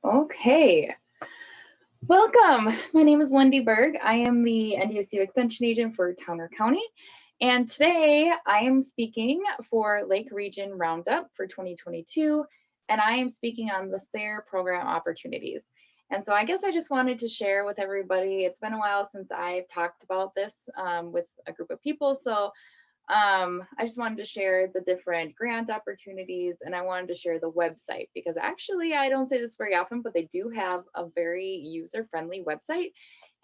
Okay, welcome. My name is Lindy Berg. I am the NDSU Extension Agent for Towner County. And today I am speaking for Lake Region Roundup for 2022. And I am speaking on the SARE program opportunities. And so I guess I just wanted to share with everybody. It's been a while since I've talked about this with a group of people. So I just wanted to share the different grant opportunities, and I wanted to share the website because actually I don't say this very often, but they do have a very user-friendly website.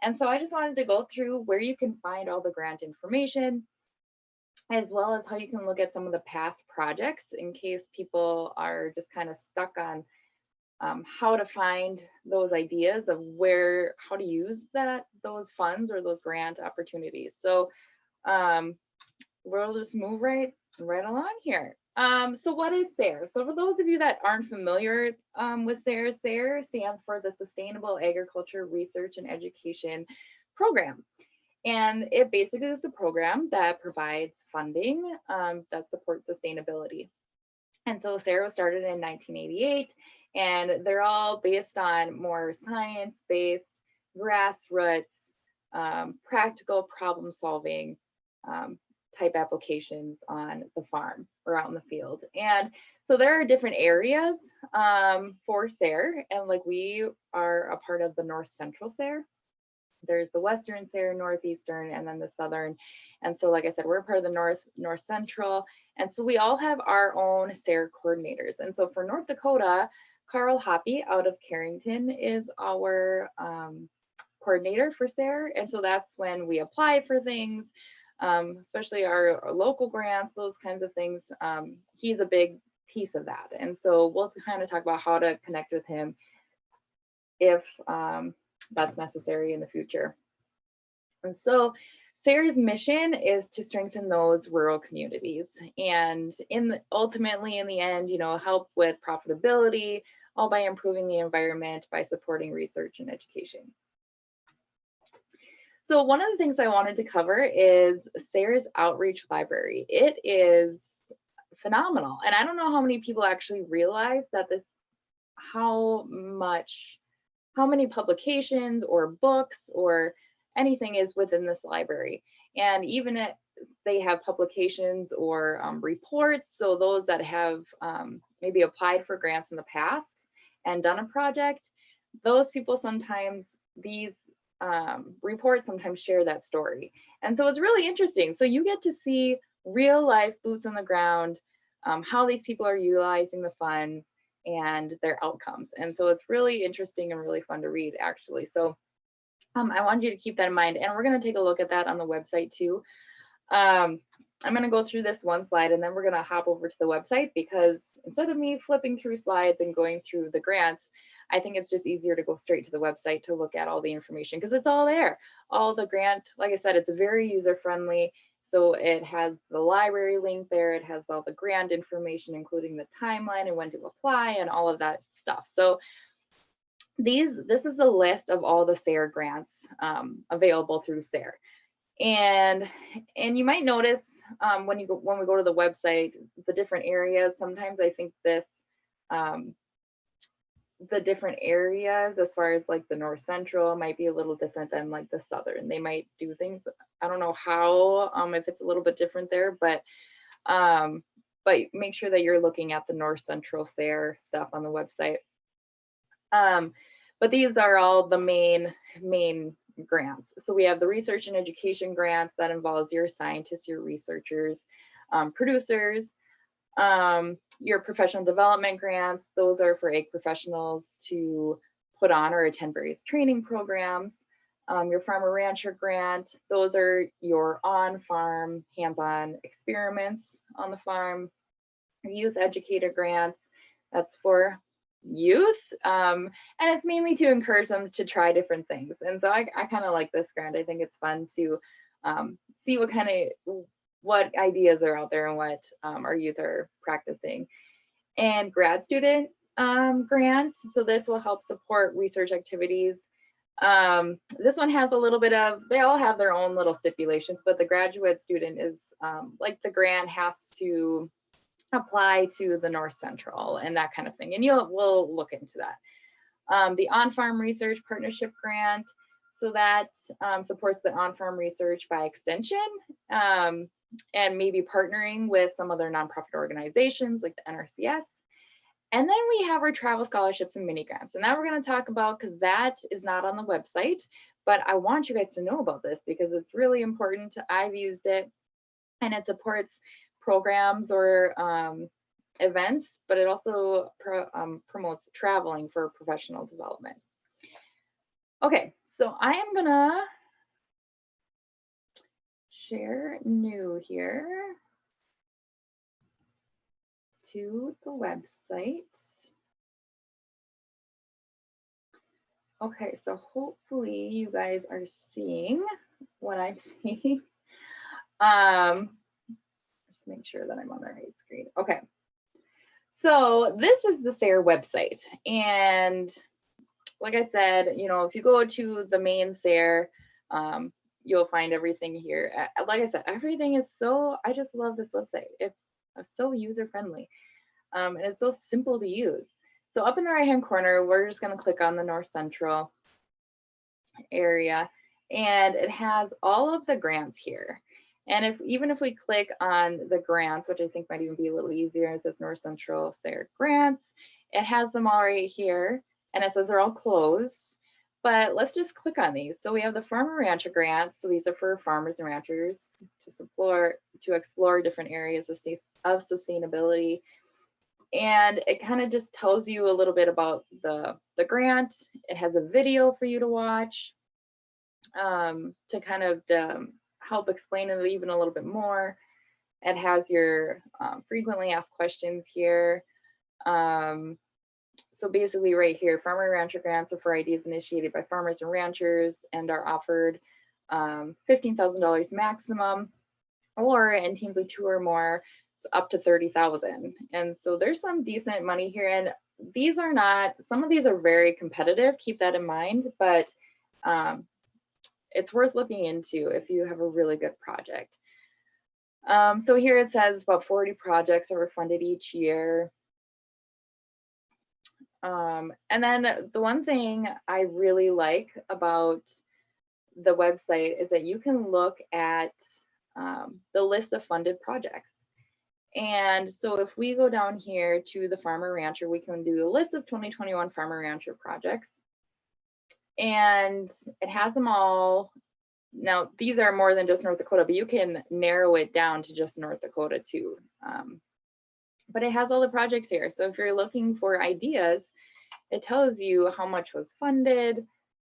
And so I just wanted to go through where you can find all the grant information, as well as how you can look at some of the past projects in case people are just kind of stuck on how to find those ideas of how to use those funds or those grant opportunities. So we'll just move right along here. So what is SARE? So for those of you that aren't familiar with SARE, SARE stands for the Sustainable Agriculture Research and Education Program. And it basically is a program that provides funding that supports sustainability. And so SARE was started in 1988, and they're all based on more science-based, grassroots, practical problem solving type applications on the farm or out in the field. And so there are different areas for SARE, and like we are a part of the North Central SARE. There's the Western SARE, Northeastern, and then the Southern. And so like I said, we're part of the North Central. And so we all have our own SARE coordinators. And so for North Dakota, Carl Hoppy out of Carrington is our coordinator for SARE. And so that's when we apply for things, especially our local grants, those kinds of things. He's a big piece of that. And so we'll kind of talk about how to connect with him if that's necessary in the future. And so SARE's mission is to strengthen those rural communities and ultimately in the end, help with profitability, all by improving the environment by supporting research and education. So one of the things I wanted to cover is SARE's Outreach Library. It is phenomenal. And I don't know how many people actually realize that how many publications or books or anything is within this library. And even if they have publications or reports, so those that have maybe applied for grants in the past and done a project, those people sometimes, these reports sometimes share that story. And so it's really interesting. So you get to see real life boots on the ground, how these people are utilizing the funds and their outcomes. And so it's really interesting and really fun to read actually. So I wanted you to keep that in mind, and we're going to take a look at that on the website too. I'm going to go through this one slide and then we're going to hop over to the website, because instead of me flipping through slides and going through the grants, I think it's just easier to go straight to the website to look at all the information, because it's all there. All the grant, like I said, it's very user friendly. So it has the library link there. It has all the grant information, including the timeline and when to apply and all of that stuff. So this is a list of all the SARE grants available through SARE. And you might notice when we go to the website, the different areas. Sometimes I think the different areas as far as like the North Central might be a little different than like the Southern. They might do things, I don't know how, if it's a little bit different there, but make sure that you're looking at the North Central SARE stuff on the website. But these are all the main grants. So we have the research and education grants that involves your scientists, your researchers, producers. Your professional development grants, those are for ag professionals to put on or attend various training programs. Your farmer rancher grant, those are your on-farm hands-on experiments on the farm. Youth educator grants, that's for youth, and it's mainly to encourage them to try different things. And so I kind of like this grant. I think it's fun to see what ideas are out there and what our youth are practicing. And grad student grant, so this will help support research activities. This one has a little bit of, they all have their own little stipulations, but the graduate student is like the grant has to apply to the North Central and that kind of thing. And we'll look into that. The On-Farm Research Partnership Grant, so that supports the on-farm research by extension, and maybe partnering with some other nonprofit organizations like the NRCS. And then we have our travel scholarships and mini grants, and that we're going to talk about because that is not on the website, but I want you guys to know about this because it's really important. I've used it, and it supports programs or events, but it also promotes traveling for professional development. Okay, so I am gonna share new here to the website. Okay, so hopefully you guys are seeing what I'm seeing. Just make sure that I'm on the right screen. Okay, so this is the SARE website, and like I said, you know, if you go to the main SARE, you'll find everything here. Like I said, everything is so, I just love this website. It's so user-friendly, and it's so simple to use. So up in the right-hand corner, we're just gonna click on the North Central area, and it has all of the grants here. And even if we click on the grants, which I think might even be a little easier, it says North Central SARE grants, it has them all right here, and it says they're all closed. But let's just click on these. So we have the Farmer Rancher grants. So these are for farmers and ranchers to explore different areas of sustainability. And it kind of just tells you a little bit about the grant. It has a video for you to watch to kind of help explain it even a little bit more. It has your frequently asked questions here. So basically right here, farmer and rancher grants are for ideas initiated by farmers and ranchers and are offered $15,000 maximum, or in teams of 2 or more, up to 30,000. And so there's some decent money here. And these are not, some of these are very competitive, keep that in mind, but it's worth looking into if you have a really good project. So here it says about 40 projects are funded each year. And then the one thing I really like about the website is that you can look at the list of funded projects. And so if we go down here to the Farmer Rancher, we can do a list of 2021 Farmer Rancher projects. And it has them all. Now, these are more than just North Dakota, but you can narrow it down to just North Dakota too. But it has all the projects here. So if you're looking for ideas, it tells you how much was funded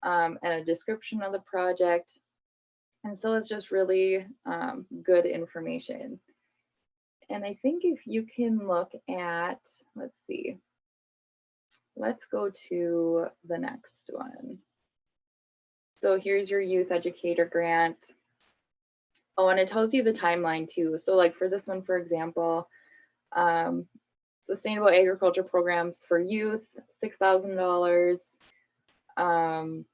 and a description of the project. And so it's just really good information. And I think if you can look at, let's see, let's go to the next one. So here's your youth educator grant. Oh, and it tells you the timeline too. So like for this one, for example, sustainable agriculture programs for youth, $6,000. And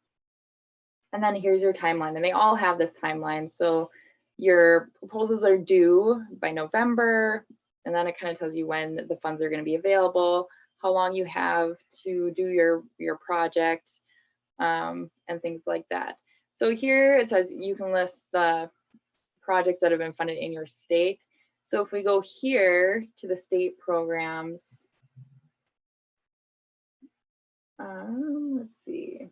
then here's your timeline, and they all have this timeline. So your proposals are due by November, and then it kind of tells you when the funds are going to be available, how long you have to do your project, and things like that. So here it says you can list the projects that have been funded in your state. So if we go here to the state programs, let's see.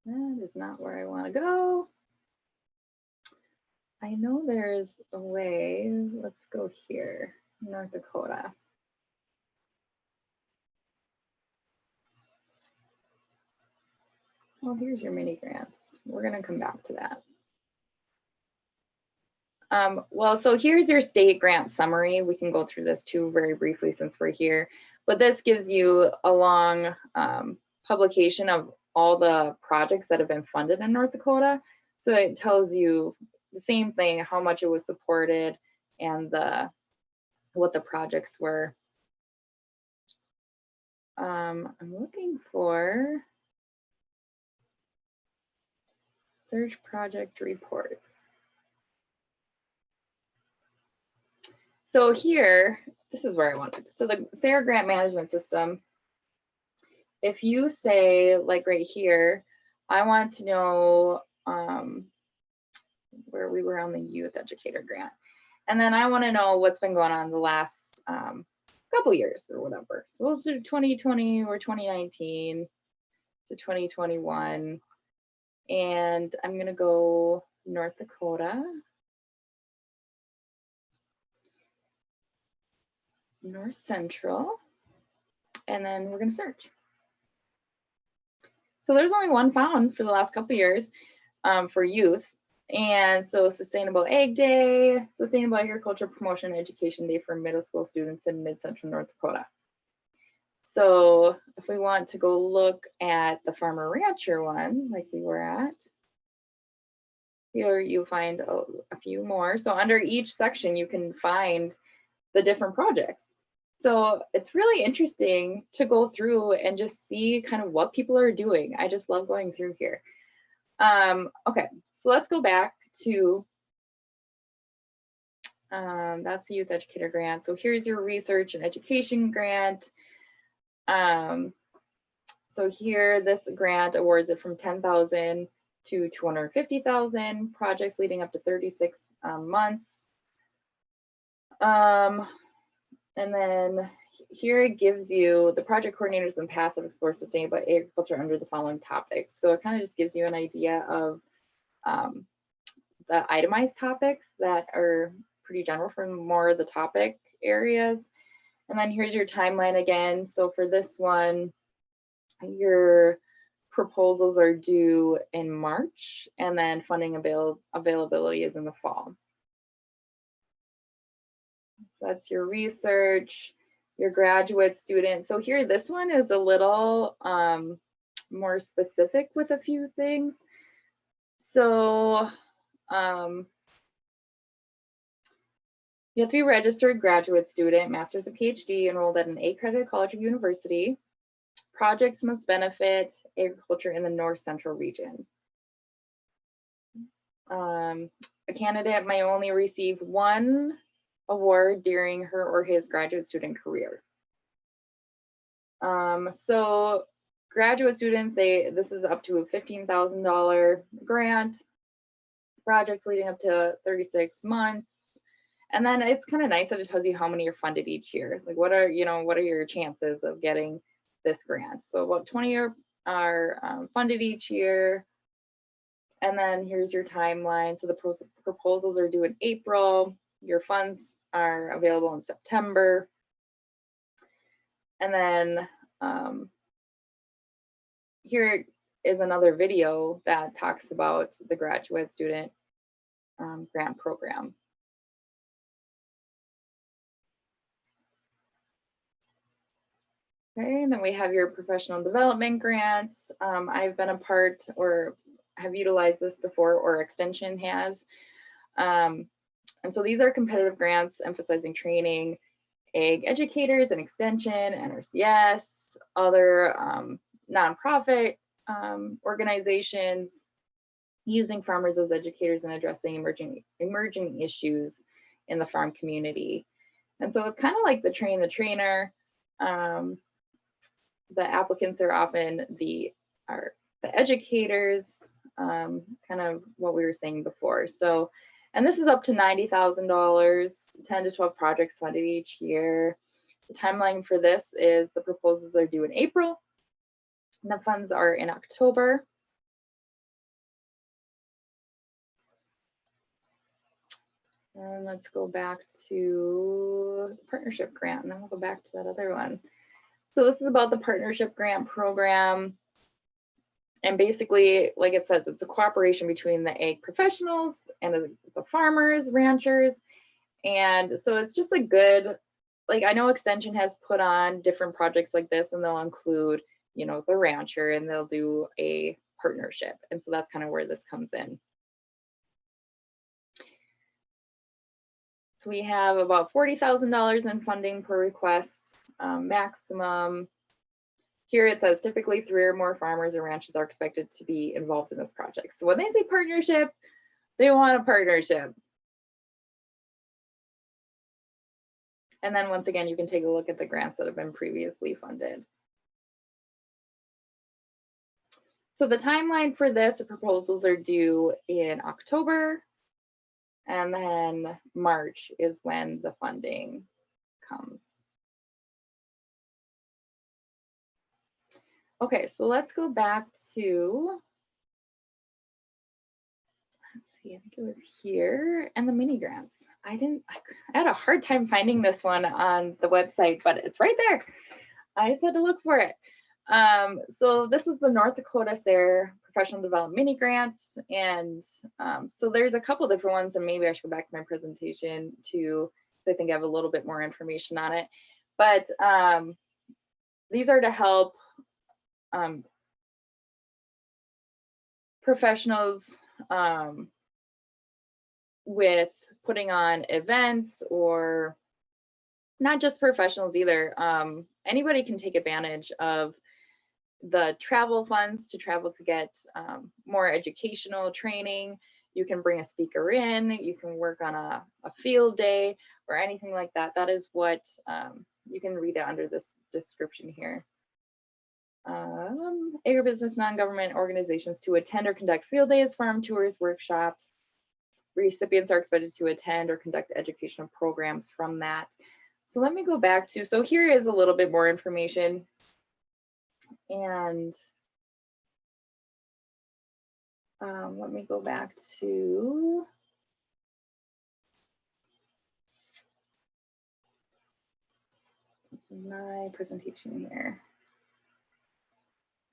That is not where I want to go. I know there's a way. Let's go here, North Dakota. Well, here's your mini grants. We're going to come back to that. Well, so here's your state grant summary. We can go through this too very briefly since we're here, but this gives you a long publication of all the projects that have been funded in North Dakota. So it tells you the same thing, how much it was supported and what the projects were. I'm looking for, Search project reports. So here, this is where I wanted. So the SARE grant management system, if you say, like right here, I want to know where we were on the youth educator grant. And then I want to know what's been going on the last couple years or whatever. So we'll do 2020 or 2019 to 2021. And I'm going to go North Dakota. North Central. And then we're going to search. So there's only one found for the last couple years for youth. And so Sustainable Ag Day, Sustainable Agriculture Promotion and Education Day for middle school students in mid-central North Dakota. So if we want to go look at the Farmer Rancher one, like we were at, here you'll find a few more. So under each section, you can find the different projects. So it's really interesting to go through and just see kind of what people are doing. I just love going through here. Okay, so let's go back to, that's the Youth Educator Grant. So here's your Research and Education Grant. So here, this grant awards it from $10,000 to $250,000, projects leading up to 36 months. And then here it gives you the project coordinators and past have explored sustainable agriculture under the following topics. So it kind of just gives you an idea of the itemized topics that are pretty general for more of the topic areas. And then here's your timeline again. So for this one, your proposals are due in March, and then funding availability is in the fall. So that's your research, your graduate student. So here, this one is a little more specific with a few things. So you have to be a registered graduate student, master's or PhD, enrolled at an accredited college or university. Projects must benefit agriculture in the North Central region. A candidate may only receive one award during her or his graduate student career. So graduate students, this is up to a $15,000 grant, projects leading up to 36 months. And then it's kind of nice that it tells you how many are funded each year. Like what are your chances of getting this grant? So about 20 are funded each year. And then here's your timeline. So the proposals are due in April. Your funds are available in September. And then here is another video that talks about the graduate student grant program. Okay, and then we have your professional development grants. I've been a part or have utilized this before, or Extension has. And so these are competitive grants emphasizing training ag educators and Extension, NRCS, other nonprofit organizations using farmers as educators and addressing emerging issues in the farm community. And so it's kind of like the train the trainer. The applicants are often the educators, kind of what we were saying before. So, and this is up to $90,000, 10 to 12 projects funded each year. The timeline for this is the proposals are due in April, and the funds are in October. And let's go back to the partnership grant, and then we'll go back to that other one. So this is about the partnership grant program. And basically, like it says, it's a cooperation between the ag professionals and the farmers, ranchers. And so it's just a good, like I know Extension has put on different projects like this, and they'll include, you know, the rancher, and they'll do a partnership. And so that's kind of where this comes in. So we have about $40,000 in funding per request, maximum here it says typically 3 or more farmers or ranches are expected to be involved in this project. So when they say partnership, they want a partnership. And then once again, you can take a look at the grants that have been previously funded. So the timeline for this, the proposals are due in October, and then March is when the funding comes. Okay, so let's go back to, let's see, I think it was here, and the mini grants. I had a hard time finding this one on the website, but it's right there. I just had to look for it. So this is the North Dakota SARE Professional Development Mini Grants. And so there's a couple different ones, and maybe I should go back to my presentation to, I think I have a little bit more information on it. But these are to help professionals with putting on events, or not just professionals either. Anybody can take advantage of the travel funds to travel to get more educational training. You can bring a speaker in, you can work on a field day or anything like that. That is what you can read it under this description here. Agribusiness non-government organizations to attend or conduct field days, farm tours, workshops. Recipients are expected to attend or conduct educational programs from that. So let me go back to, so here is a little bit more information. And let me go back to my presentation here.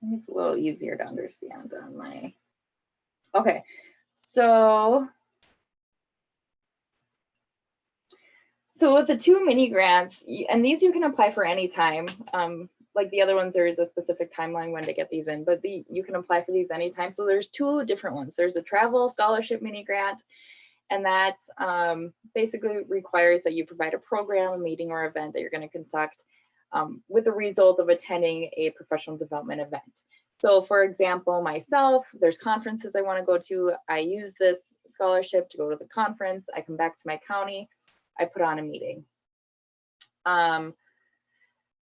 I think it's a little easier to understand on my, okay, so with the 2 mini grants, and these you can apply for any time. Like the other ones, there is a specific timeline when to get these in, but you can apply for these anytime. So there's 2 different ones. There's a travel scholarship mini grant, and that basically requires that you provide a program, a meeting, or event that you're going to conduct with the result of attending a professional development event. So for example, myself, there's conferences I want to go to. I use this scholarship to go to the conference. I come back to my county. I put on a meeting.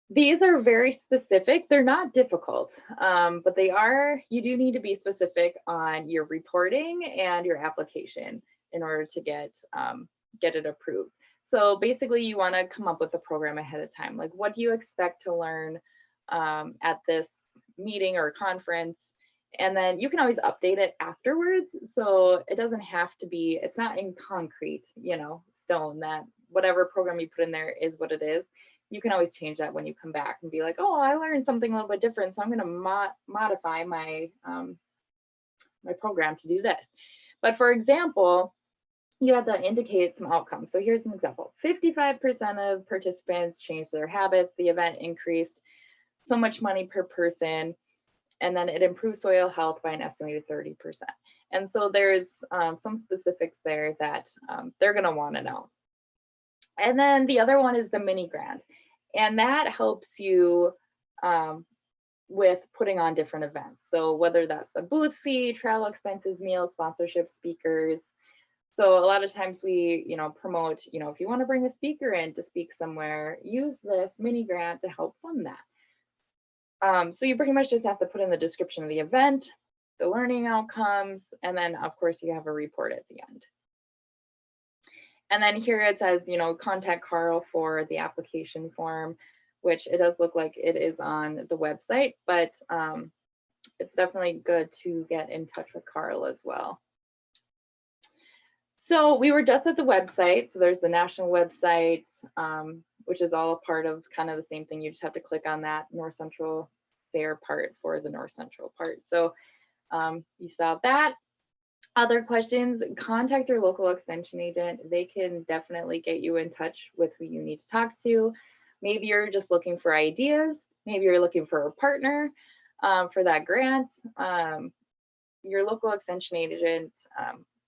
These are very specific. They're not difficult, but they are, you do need to be specific on your reporting and your application in order to get it approved. So basically you want to come up with a program ahead of time. Like, what do you expect to learn at this meeting or conference? And then you can always update it afterwards. So it doesn't have to be, it's not in concrete, you know, stone, that whatever program you put in there is what it is. You can always change that when you come back and be like, oh, I learned something a little bit different, so I'm going to modify my my program to do this. But for example, you have to indicate some outcomes. So here's an example. 55% of participants changed their habits. The event increased so much money per person, and then it improved soil health by an estimated 30%. And so there's some specifics there that they're going to want to know. And then the other one is the mini grant, and that helps you with putting on different events. So whether that's a booth fee, travel expenses, meals, sponsorship, speakers. So a lot of times we, you know, promote, you know, if you want to bring a speaker in to speak somewhere, use this mini grant to help fund that. So you pretty much just have to put in the description of the event, the learning outcomes, and then of course you have a report at the end. And then here it says, you know, contact Carl for the application form, which it does look like it is on the website, but it's definitely good to get in touch with Carl as well. So we were just at the website. So there's the national website, which is all a part of kind of the same thing. You just have to click on that North Central SARE part for the North Central part. So you saw that. Other questions, contact your local extension agent. They can definitely get you in touch with who you need to talk to. Maybe you're just looking for ideas. Maybe you're looking for a partner for that grant. Your local extension agent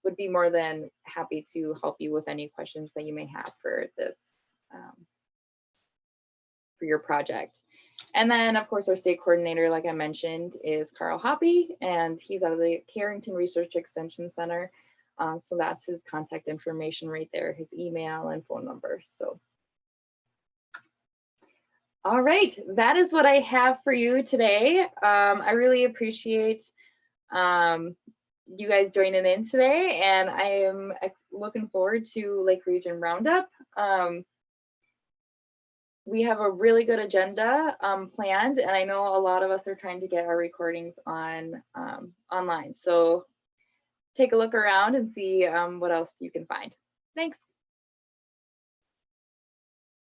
would be more than happy to help you with any questions that you may have for this, for your project. And then, of course, our state coordinator, like I mentioned, is Carl Hoppy, and he's out of the Carrington Research Extension Center. So that's his contact information right there, his email and phone number. So, all right, that is what I have for you today. I really appreciate you guys joining in today, and I am looking forward to Lake Region Roundup. We have a really good agenda planned, and I know a lot of us are trying to get our recordings on online. So take a look around and see what else you can find. Thanks.